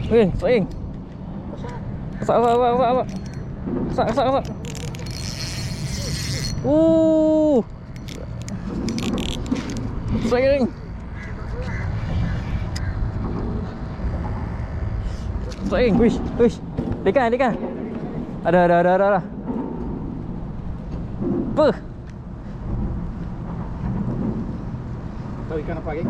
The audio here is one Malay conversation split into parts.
Weh, saing. Sak. Saing. Saing, wish. Dekat. Ada. Apa? Tahu ikan apa lagi?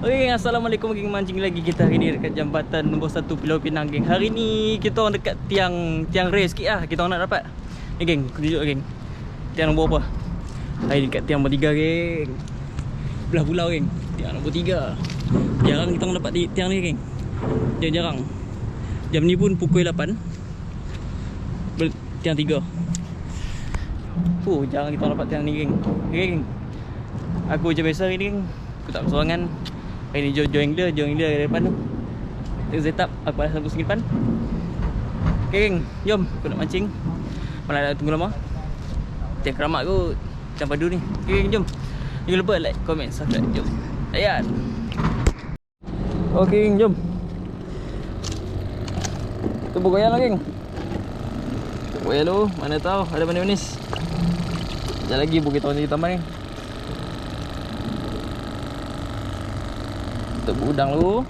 Okay, assalamualaikum geng, mancing lagi kita hari ni dekat jambatan nombor 1 Pulau Pinang geng. Hari ni kita orang dekat tiang race sikit lah. Kita orang nak dapat ni geng, tunjuk geng. Tiang nombor apa? Hari ni dekat tiang nombor 3 geng. Belah pulau geng. Tiang nombor 3. Jarang kita orang dapat di tiang ni geng. Jarang. Jam ni pun pukul 8. Tiang 3. Jarang kita orang dapat tiang ni geng. Okay, geng. Aku je biasa hari ni geng. Aku tak bersorangan. Hari ni join dia dari depan tu. Kita set up. Aku ada sambung sini depan. Okay geng, jom aku nak mancing. Malah dah tunggu lama. Tiang keramat kot. Tiang padu ni. Okay geng, jom. Jangan lupa like, comment, subscribe. Jom. Layan. Okay geng, jom. Kita bergoyang lah geng. Kita bergoyang dulu. Mana tahu ada manis-manis. Sekejap lagi pun kita orang jadi taman ni. Untuk udang dulu.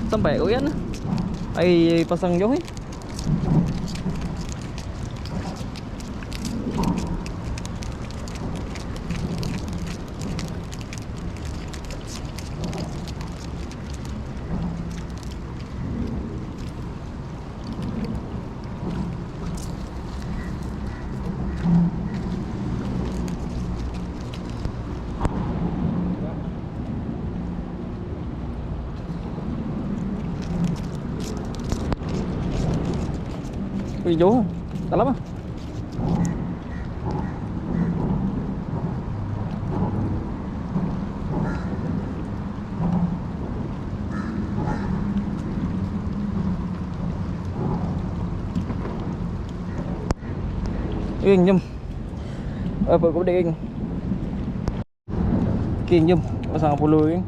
Sampai kau kan air pasang jauh ni. Ui, jauh. Dalam ah. Geng, jom. Apa kau dek geng? Geng, jom. Pasang polo geng.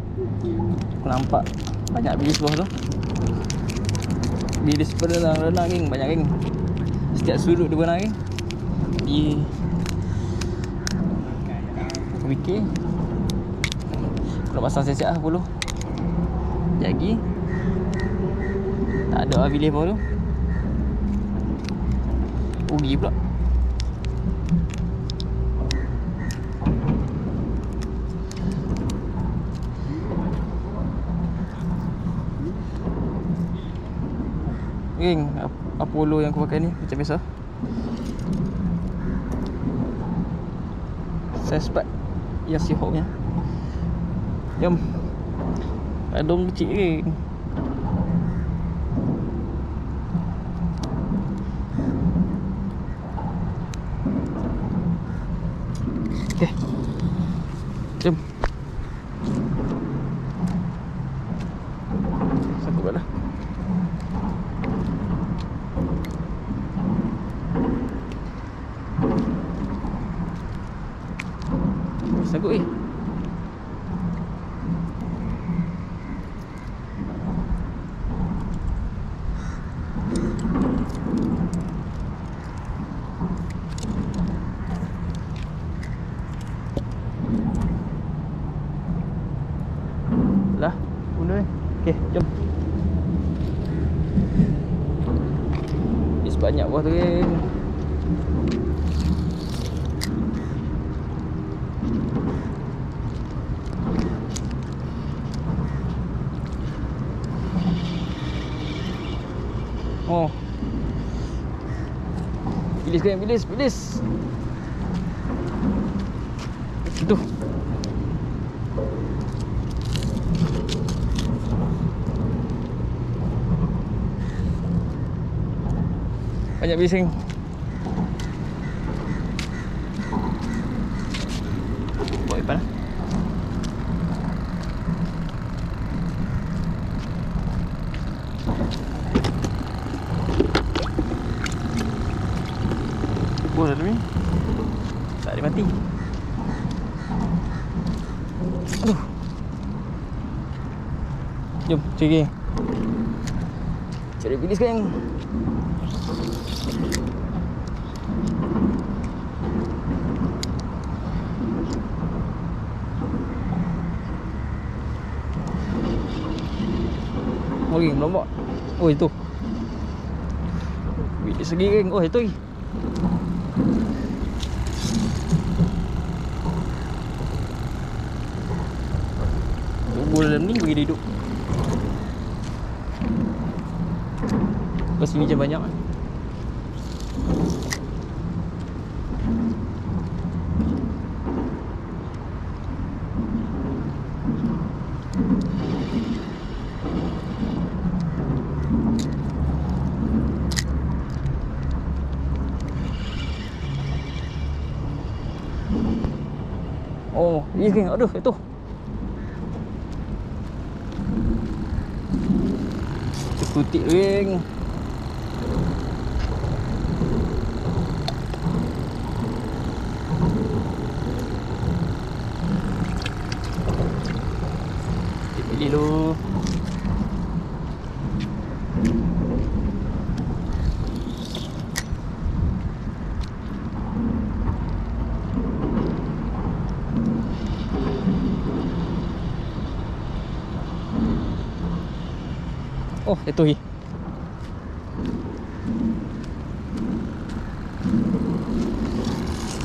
Aku nampak banyak bilis bawah tu. Bilis berenang geng, banyak geng. Setiap sudut dia berenang geng. Di aku fikir aku nak pasang siap-siap lah polo. Sekejap lagi tak ada lah bilis bawah tu. Rugi pula. Geng, Apollo yang aku pakai ni macam biasa. Size 4 yang Seahawk punya. Jom. Adong kecil geng. Okay. Jom. Satu balah. Sanggup lah guna ni. Okay, jom. Ni sebanyak buah tu geng. Oh. Bilis kan, bilis. Itu. Banyak bising. Bawa ipan lah. Buah dalam ni. Tak ada mati. Aduh. Jom, cari. Cari bilis kan. Lagi melompat. Oh itu. Bilis lagi kan. Oh itu. Tunggu dalam ni bagi dia hidup. Kat sini je banyak. Oh, ini geng. Aduh, itu. Tutik geng. Pilih dulu. Oh, itu hi.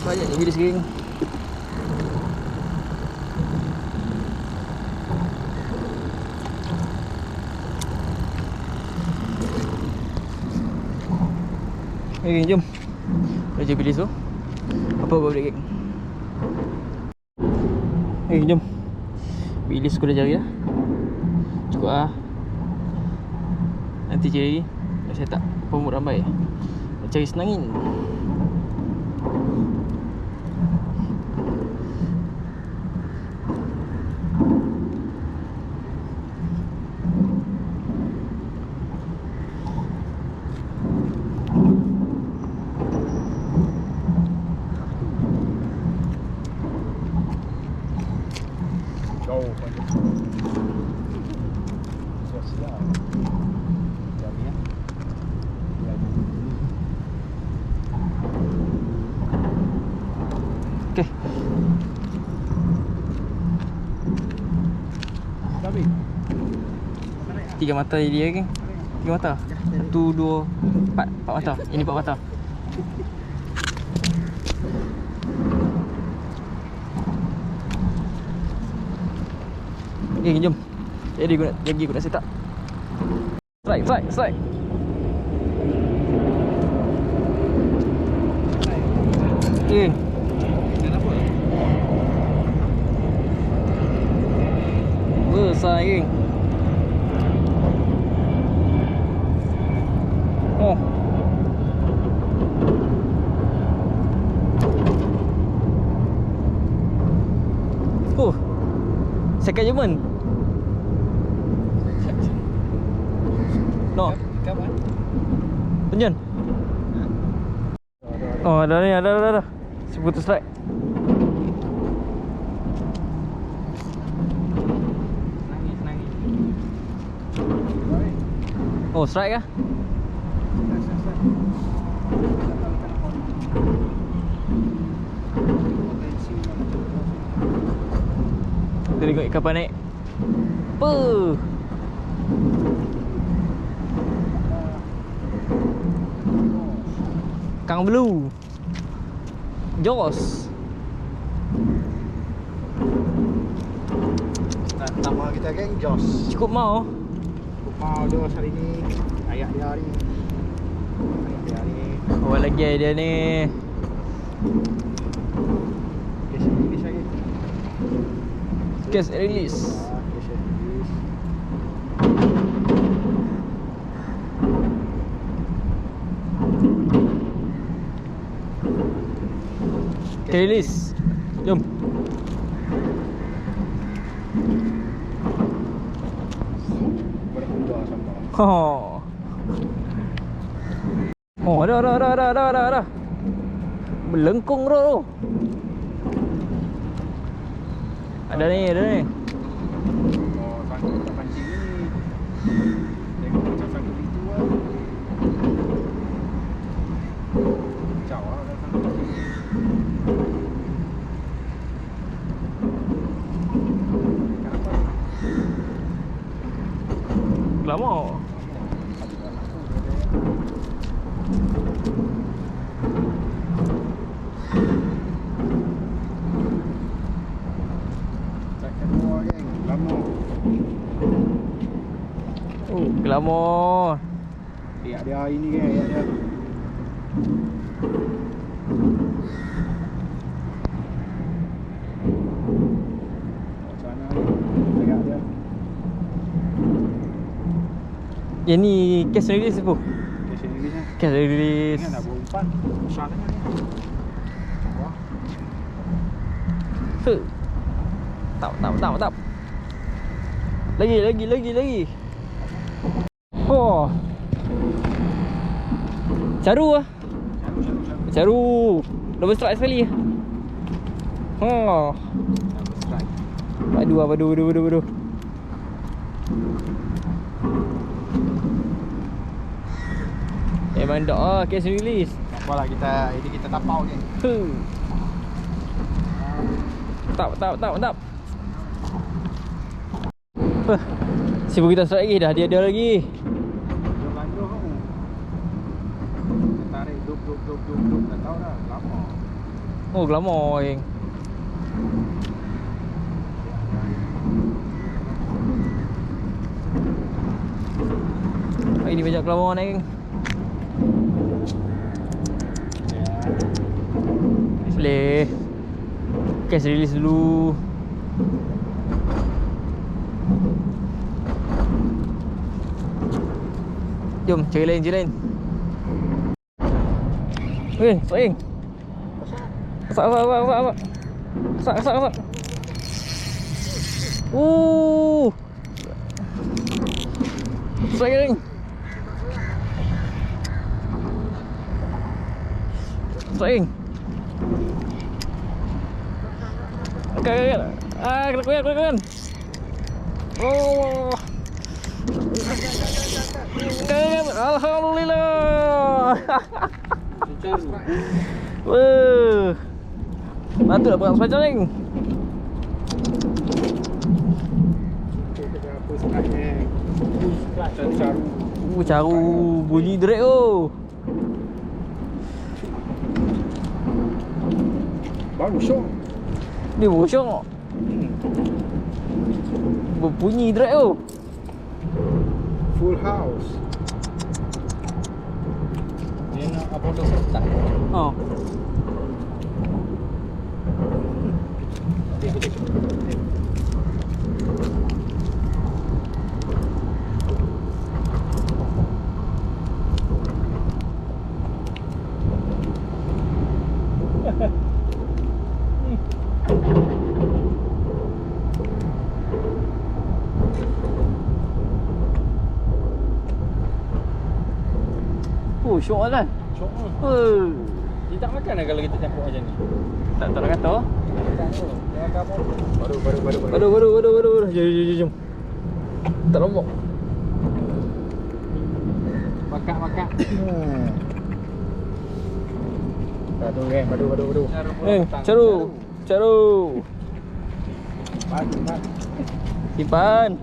Banyak ni bilis geng. Geng, jom. Raja bilis tu. Apa boleh geng? Jom. Bilis aku dah cari dah. Cukup ah. Nanti cari lagi. Saya tak pemut rambai. Nak cari senangin. Jauh banyak. Sia-sia. Jadi ya. Okey. Tapi 3 mata dia geng. 3 mata. 1 2 4 mata. Ini 4 mata. Geng, jom. Jadi aku nak set up. Strike. Okay. kenapa? Besar geng. Oh. Second German. No. Kapan? Tunjun. Oh, ada ni, ada. Seputus strike. Nangis. Oh, strike kah? Kita tengok ikan panik. Apa? Kang Blue. Jos. Nama kita geng Jos. Cukup mau. Mau Jos hari ni. Ayak dia hari ni. Awal lagi dia ni. Case release. Okay, release. Jom. Berkuda sampai. Oh. Oh, ada. Melengkung bro. Ada ni. Oh, sangkut tak pancing ni. Tengok macam sangkut itu lah. Kacau lah kalau sangkut pancing ni. Kenapa? Lama. Glamour. Lihat dia hari ni kan, lihat dia. Macam mana ni? Lihat dia. Yang ni cash release apa? Cash release ni. Cash release. Ni nak berumpan. Besar sangat ni. Wah. Tap. Lagi. Oh. Caru ah. Caru. Double strike sekali. Oh. Double strike. Padu. Memang dah cash release. Apalah kita tapau je. Tap. Sibuk kita strike lagi dah. Dia ada lagi. Jom lanjut kamu. Tarik duk. Tak tahu dah. Lama. Oh, glamour yang. Ini banyak glamour ni. Boleh. Cash release dulu. Jom cari lain. Okey, swing. Sak. Swing. Swing. Okay. Kena. Oh. Alhamdulillah. Wah. Patutlah berat semacam ni. Caru bunyi direct oh. Baru syok. Ni bosok. Berbunyi direct oh. Full house. Dia nak apa tu tak? Oh. Oh, syok kan? Syok lah. Dia tak makan lah kalau kita campur macam ni. Tak nak kata. Baru. Jom. Tak lombok. Bakak. Baru. Caru. Simpan.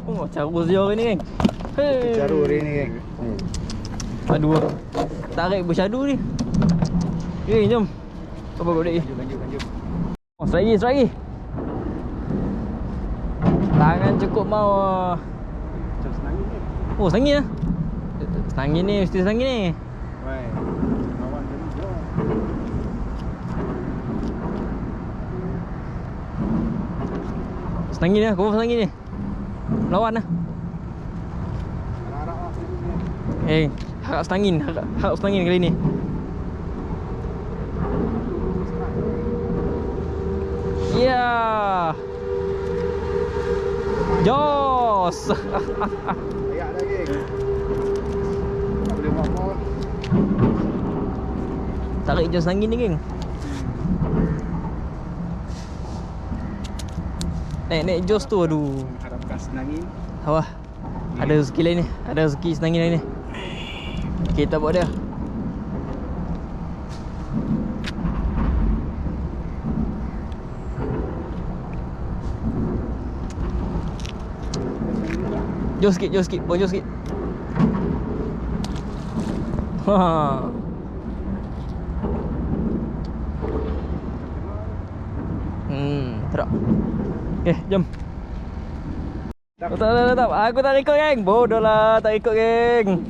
Oh, caru siapa ni kan? Caru hari ni kan. Padu. Tarik bersyadu ni. Jom. Apa boleh? Lanjut. Oh, strike lagi. Tangan cukup mau. Macam senangin ni. Oh, senangin lah. Senangin ni, mesti senangin ni. Wai. Lawan dia ni je. Senangin lah, confirm senangin ni. Lawan lah. Harap setangin, harap setangin kali ni. Ya. Jos. Ayak dah geng. Tak boleh buat apa. Tarik jos angin ni, geng. Naik jos tu, aduh. Harapkan senangin. Wah. Ada rezeki lain ni. Ada rezeki senangin lain ni. Kita buat dia. Jauh sikit, bawa jauh sikit. Ha. Teruk. Jom. Tak. Aku tak ikut, geng. Bodoh lah, tak ikut, geng.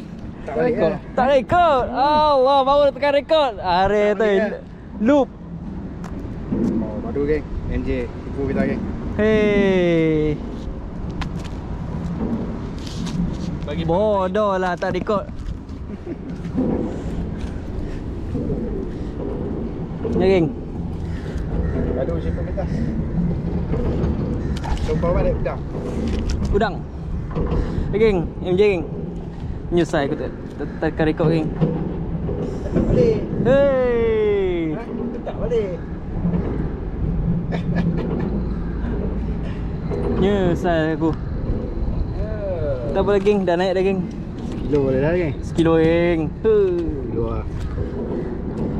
Tak balik Tak ikut. Allah, baru tekan rekod. Are tu loop. Oh, padu geng. MJ tipu kita geng. Hei. Bagi bodoh lah, tak rekod. Ya, geng. Padu simpan kita. Lupa balik dah. Udang. Ya, geng. MJ, geng. Menyusai aku tekan rekod, geng. Tak balik. Hei. Tak balik. Menyusai aku. Tak boleh, geng. Dah naik dah, geng. Kilo boleh dah geng. Sekilo, geng. Kilo lah.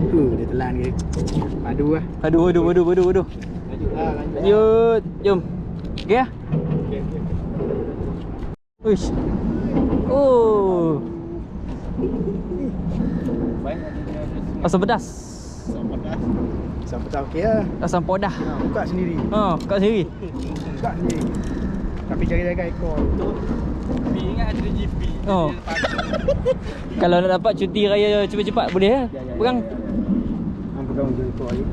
Dia telan geng. Padu lah. Aduh. Lanjut lah. Lanjut. Jom. Okey lah. Okay. Uish. Oh. Asam pedas. Asam pedas okey lah. Asam podah. Buka sendiri. Buka sendiri. Buka sendiri. Tapi jaga-jaga ekor. Tapi ingat ada GP. Oh. Kalau nak dapat cuti raya cepat-cepat boleh lah. Ya. Pegang. Pegang ujung ekor lagi.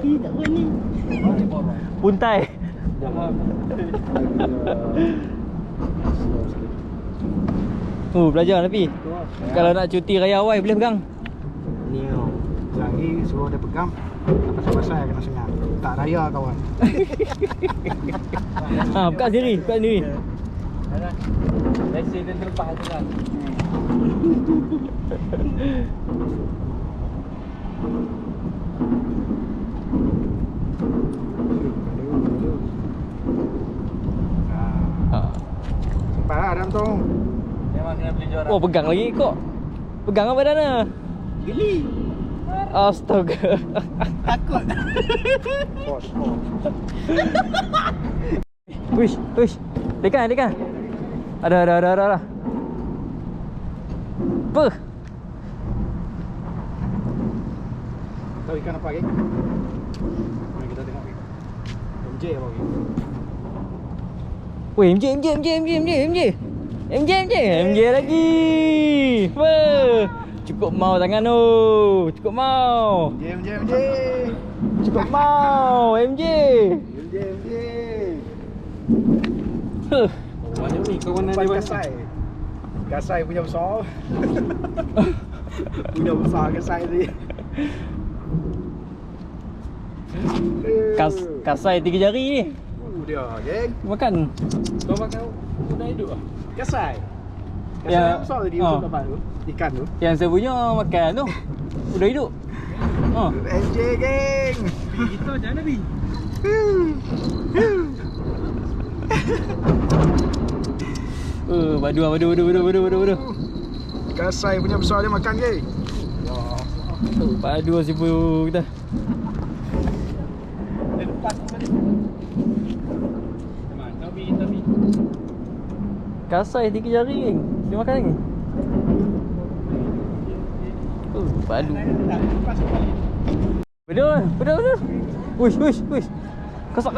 Tak berani. Puntai. Belajar tapi. Kalau nak cuti raya awal boleh pegang. Ni oh. Lagi suruh dia pegang. Pasal-pasal kena sengat. Tak raya kawan. Buka sendiri. Lesen dia terlepas tu kan. Simpan lah dalam tu. Memang kena beli juara. Oh, pegang lagi kok. Pegang apa dah nak? Geli. Astaga. Takut. Bos. Wish. Dekan. Ada. Apa? Tahu ikan apa geng? Mari kita tengok geng. MJ apa geng? Weh, MJ lagi. Apa? Cukup mau tangan tu. Cukup mau. MJ. Cukup mau, MJ. Huh. Mana ni kawan Umpan kasai. Kasai punya besar. Punya besar kasai ni. Kasai 3 jari ni. Dia geng. Makan. Kau makan udah hidup ah? Kasai. Kasai Ya. yang besar tadi untuk apa tu? Ikan tu. Yang saya punya makan tu. Udah hidup. MJ geng. Kita macam mana Bi? Badu. Kasai punya besar dia makan geng. Padu si pu kita. Dia lepas balik. Mana Bi kita Bi? Kasai 3 jari geng. Dia makan geng. Padu. Lepas balik. Betul. Wish. Kasak.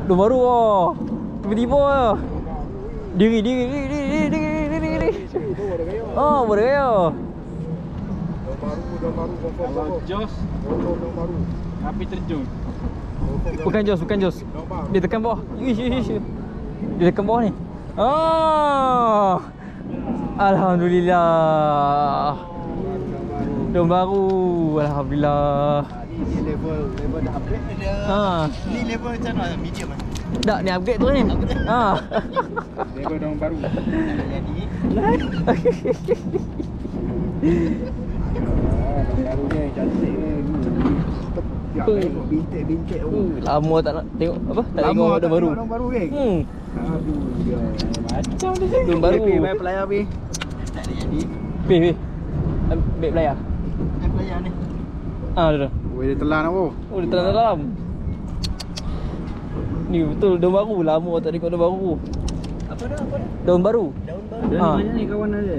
Dah baru ah. Tiba-tiba ah. Diri. Boleh gaya. Dom baru confirm. Kalau Jos, Confirm dom baru. api terjun. Bukan Jos, bukan Jos. Dom baru. Dia tekan bawah. Ish, ish, ish. Dia tekan bawah ni. Oh. Alhamdulillah. Dom baru. Alhamdulillah. Ni level dah upgrade dia. Ha. Ni level macam mana? Medium kan? Tak, ni upgrade tu ni. Ha. Level dom baru. Jadi dom baru ni yang cantik ni. Ya, tengok bintik-bintik tu. Lama tak nak tengok apa? Tak tengok dom baru. Dom baru geng. Aduh, ya. Macam dia. Dom baru. Mai pelayar pi. Tak ada jadi. Weh. Ambil belayar. Mai pelayar ni. Ah, dah. Weh, dia telan apa? Oh, dia telan dalam. Ni betul dom baru. Lama tak tengok dom baru. Apa dah? Apa dah? Daun baru. Daun baru. Dan Ha. banyak ni kawan ada.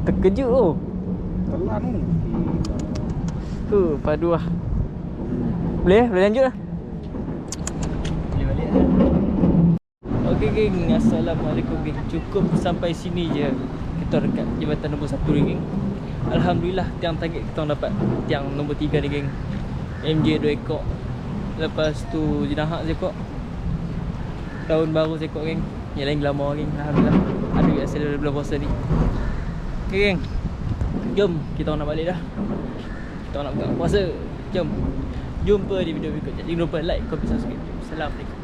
Terkejut tu. Telan ni. Tu, padu lah. Boleh? Boleh lanjut lah. Boleh balik dah. Okey geng, Assalamualaikum geng. Cukup sampai sini je kita dekat jabatan nombor 1 ni geng. Alhamdulillah tiang target kita orang dapat tiang nombor 3 ni geng. MJ 2 ekor. Lepas tu jenahak sekok. Tahun baru sekok geng. Yang lain glamour geng. Alhamdulillah. Ada biasa bulan puasa ni. Okey geng. Jom kita orang nak balik dah. Kita orang nak buka puasa. Jom. Jumpa di video berikutnya. Jangan lupa like, comment, subscribe. Assalamualaikum.